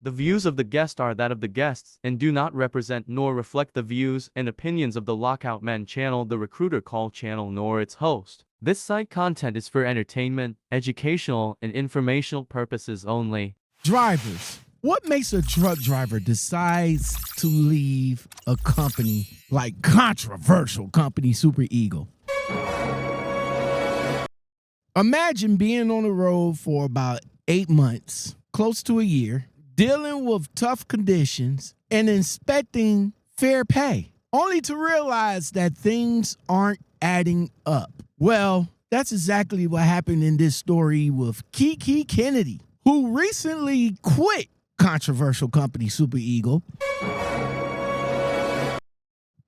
The views of the guest are that of the guests and do not represent nor reflect the views and opinions of the Lockoutmen channel, the Recruiter Call channel, nor its host. This site content is for entertainment, educational, and informational purposes only. Drivers, what makes a truck driver decides to leave a company like controversial company SuperEgo? Imagine being on the road for about 8 months, close to a year, dealing with tough conditions and expecting fair pay, only to realize that things aren't adding up. Well, that's exactly what happened in this story with Kiki Kennedy, who recently quit controversial company SuperEgo.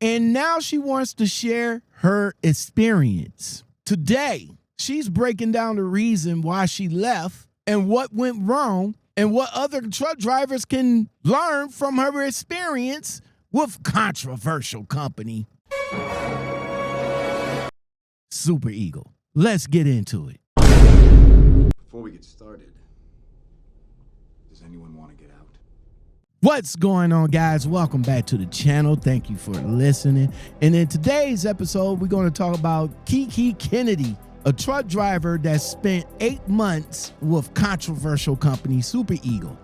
And now she wants to share her experience. Today, she's breaking down the reason why she left and what went wrong and what other truck drivers can learn from her experience with controversial company SuperEgo. Let's get into it. Before we get started, does anyone want to get out? What's going on, guys? Welcome back to the channel. Thank you for listening. And in today's episode, we're going to talk about Kiki Kennedy, a truck driver that spent 8 months with controversial company SuperEgo.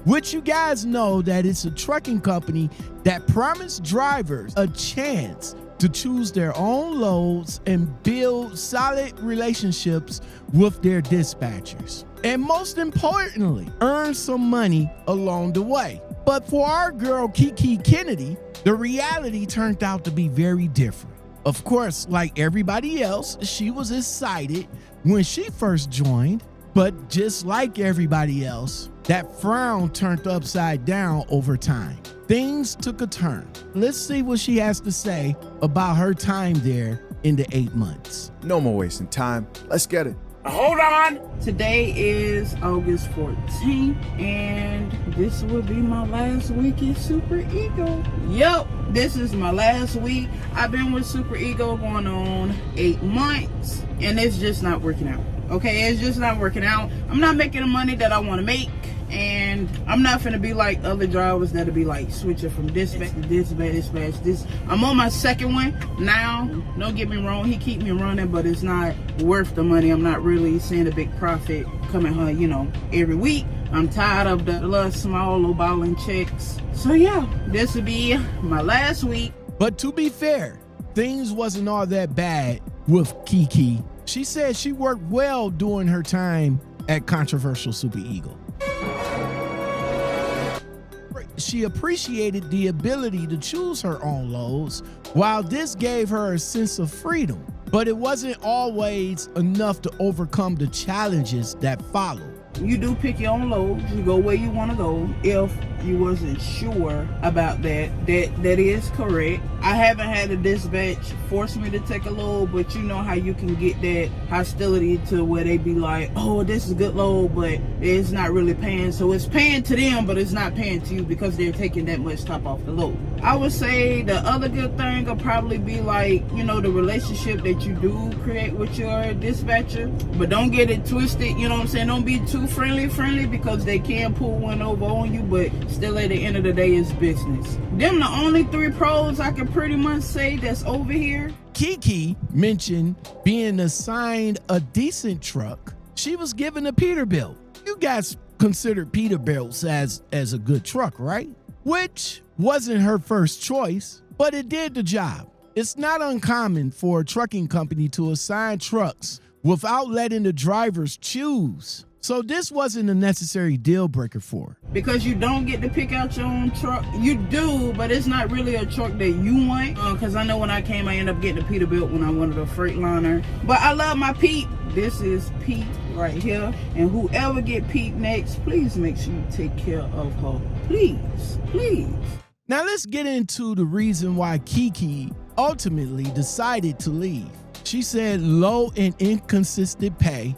Which you guys know that it's a trucking company that promised drivers a chance to choose their own loads and build solid relationships with their dispatchers. And most importantly, earn some money along the way. But for our girl Kiki Kennedy, the reality turned out to be very different. Of course, like everybody else, she was excited when she first joined, but just like everybody else, that frown turned upside down over time. Things took a turn. Let's see what she has to say about her time there in the 8 months. No more wasting time. Let's get it. Hold on. Today is August 14th, and this will be my last week at SuperEgo. Yep, this is my last week. I've been with SuperEgo going on 8 months, and it's just not working out. Okay, it's just not working out. I'm not making the money that I want to make, and I'm not finna be like other drivers that'll be like switching from dispatch to dispatch. I'm on my second one now. Don't get me wrong, he keep me running, but it's not worth the money. I'm not really seeing a big profit coming home, every week. I'm tired of the little small low balling checks. So yeah, this will be my last week. But to be fair, things wasn't all that bad with Kiki. She said she worked well during her time at controversial SuperEgo. She appreciated the ability to choose her own loads, while this gave her a sense of freedom. But it wasn't always enough to overcome the challenges that followed. You do pick your own loads. You go where you want to go. If you wasn't sure about that is correct. I haven't had a dispatch force me to take a load, but you know how you can get that hostility to where they be like, oh, this is a good load, but it's not really paying. So it's paying to them, but it's not paying to you because they're taking that much top off the load. I would say the other good thing will probably be like, the relationship that you do create with your dispatcher, but don't get it twisted. You know what I'm saying? Don't be too friendly because they can pull one over on you, but still at the end of the day, it's business. Them the only 3 pros I can pretty much say that's over here. Kiki mentioned being assigned a decent truck. She was given a Peterbilt. You guys consider Peterbilts as a good truck, right? Which wasn't her first choice, but it did the job. It's not uncommon for a trucking company to assign trucks without letting the drivers choose. So this wasn't a necessary deal breaker for her. Because you don't get to pick out your own truck. You do, but it's not really a truck that you want. Because I know when I came, I ended up getting a Peterbilt when I wanted a Freightliner. But I love my Pete. This is Pete right here. And whoever get Pete next, please make sure you take care of her. Please, please. Now let's get into the reason why Kiki ultimately decided to leave. She said low and inconsistent pay,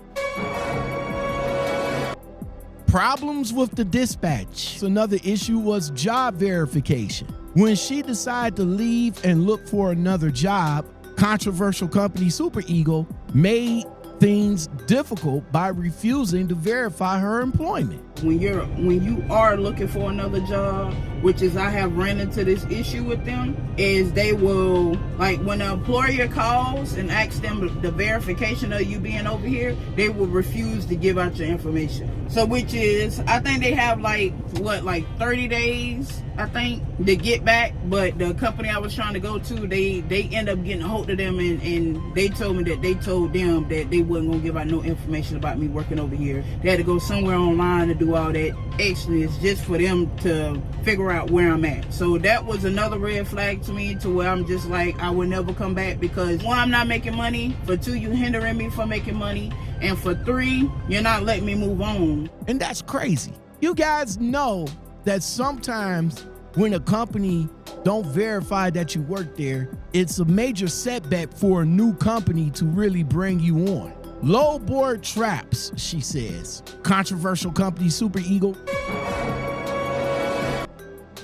problems with the dispatch. Another issue was job verification. When she decided to leave and look for another job, controversial company SuperEgo made things difficult by refusing to verify her employment. When you are looking for another job, which is I have ran into this issue with them, is they will, like when an employer calls and asks them the verification of you being over here, they will refuse to give out your information. So which is, I think they have like 30 days, I think, to get back. But the company I was trying to go to, they end up getting a hold of them and they told me that they told them that they wasn't gonna give out no information about me working over here. They had to go somewhere online to do all that extras just for them to figure out where I'm at. So that was another red flag to me, to where I'm just like, I will never come back, because 1, I'm not making money, for 2, you hindering me from making money, and for 3, you're not letting me move on. And that's crazy. You guys know that sometimes when a company don't verify that you work there, it's a major setback for a new company to really bring you on. Low board traps, she says. Controversial company SuperEgo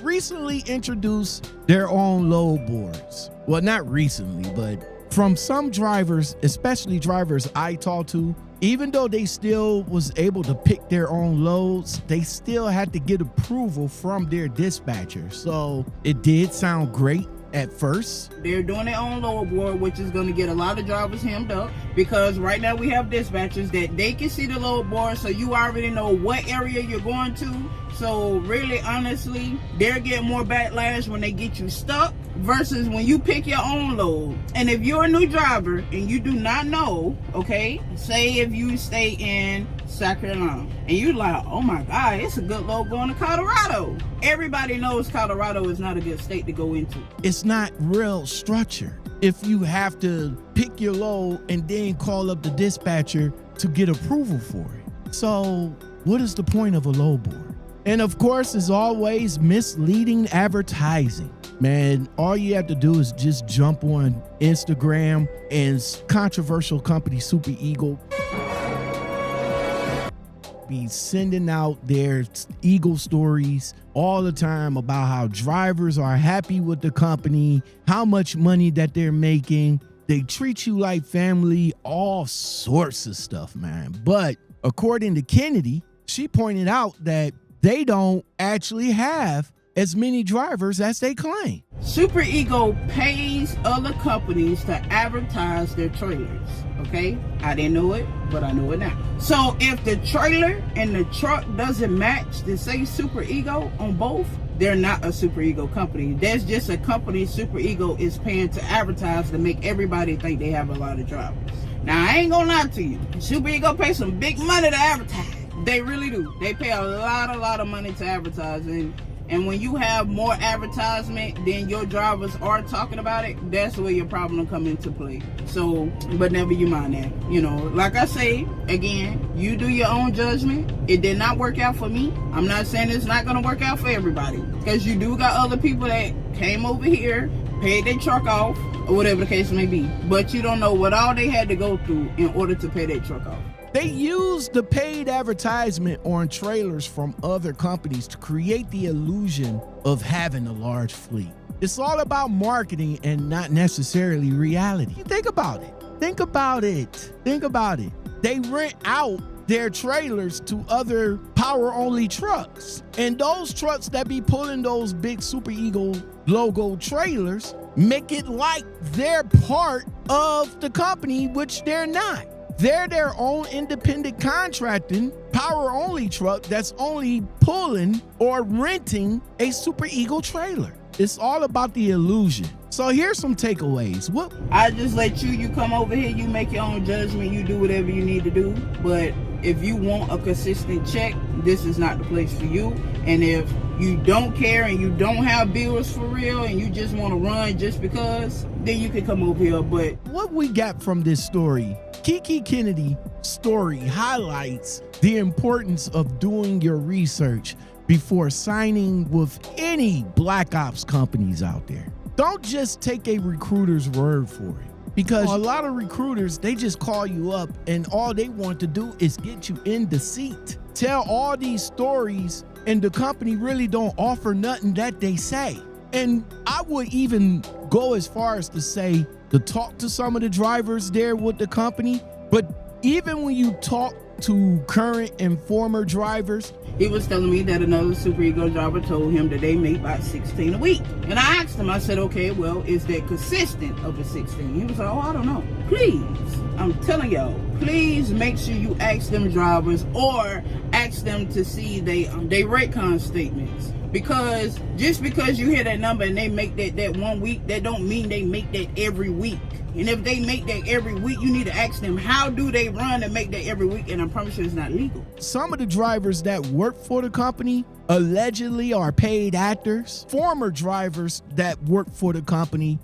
recently introduced their own load boards. Well, not recently, but from some drivers, especially drivers I talked to, even though they still was able to pick their own loads, they still had to get approval from their dispatcher. So it did sound great at first. They're doing their own load board, which is going to get a lot of drivers hemmed up, because right now we have dispatchers that they can see the load board, so you already know what area you're going to. So really, honestly, they're getting more backlash when they get you stuck versus when you pick your own load. And if you're a new driver and you do not know, okay, say if you stay in South Carolina and you like, oh my God, it's a good load going to Colorado. Everybody knows Colorado is not a good state to go into. It's not real structure. If you have to pick your load and then call up the dispatcher to get approval for it. So what is the point of a load board? And of course, as always, misleading advertising. Man, all you have to do is just jump on Instagram and controversial company SuperEgo be sending out their Eagle stories all the time about how drivers are happy with the company, how much money that they're making. They treat you like family, all sorts of stuff, man. But according to Kennedy, she pointed out that they don't actually have as many drivers as they claim. SuperEgo pays other companies to advertise their trailers, okay? I didn't know it, but I know it now. So if the trailer and the truck doesn't match to say SuperEgo on both, they're not a SuperEgo company. That's just a company SuperEgo is paying to advertise to make everybody think they have a lot of drivers. Now, I ain't gonna lie to you. SuperEgo pays some big money to advertise. They really do. They pay a lot of money to advertise, and when you have more advertisement than your drivers are talking about it, that's where your problem come into play. So, but never you mind that. You know, like I say, again, you do your own judgment. It did not work out for me. I'm not saying it's not gonna work out for everybody, because you do got other people that came over here, paid their truck off, or whatever the case may be. But you don't know what all they had to go through in order to pay their truck off. They use the paid advertisement on trailers from other companies to create the illusion of having a large fleet. It's all about marketing and not necessarily reality. Think about it. Think about it. Think about it. They rent out their trailers to other power-only trucks. And those trucks that be pulling those big SuperEgo logo trailers make it like they're part of the company, which they're not. They're their own independent contracting power-only truck that's only pulling or renting a SuperEgo trailer. It's all about the illusion. So here's some takeaways. What I just let you come over here, you make your own judgment, you do whatever you need to do. But if you want a consistent check, this is not the place for you. And if you don't care and you don't have bills for real and you just want to run just because, then you can come over here. But what we got from this story, Kiki Kennedy story highlights the importance of doing your research before signing with any black ops companies out there. Don't just take a recruiter's word for it, because a lot of recruiters, they just call you up and all they want to do is get you in the seat. Tell all these stories and the company really don't offer nothing that they say. And I would even go as far as to say to talk to some of the drivers there with the company, but even when you talk to current and former drivers, he was telling me that another SuperEgo driver told him that they make about 16 a week. And I asked him, I said, okay, well, is that consistent of the 16? He was like, oh, I don't know. Please, I'm telling y'all, please make sure you ask them drivers or ask them to see they Raycon statements. Because just because you hear that number and they make that 1 week, that don't mean they make that every week. And if they make that every week, you need to ask them, how do they run and make that every week? And I promise you it's not legal. some of the drivers that work for the company allegedly are paid actors. Former drivers that work for the company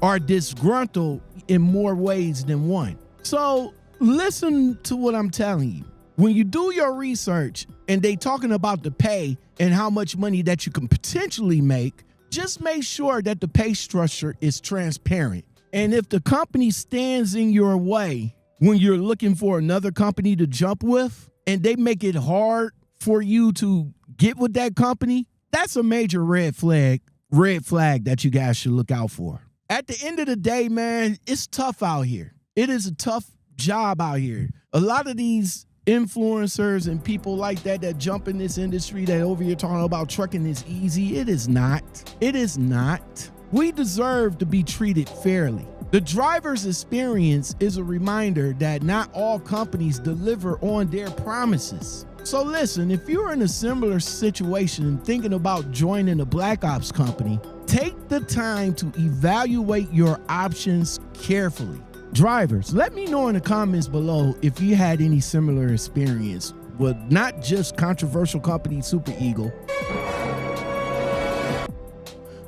are disgruntled in more ways than one. So listen to what I'm telling you. When you do your research and they talking about the pay and how much money that you can potentially make, just make sure that the pay structure is transparent. And if the company stands in your way when you're looking for another company to jump with and they make it hard for you to get with that company, that's a major red flag that you guys should look out for. At the end of the day, man, it's tough out here. It is a tough job out here. A lot of these influencers and people like that jump in this industry that over here talking about trucking is easy. It is not. It is not. We deserve to be treated fairly. The driver's experience is a reminder that not all companies deliver on their promises. So listen, if you're in a similar situation and thinking about joining a Black Ops company, take the time to evaluate your options carefully. Drivers, let me know in the comments below if you had any similar experience with not just controversial company SuperEgo,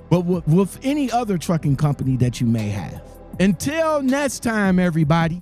but with any other trucking company that you may have. Until next time, everybody.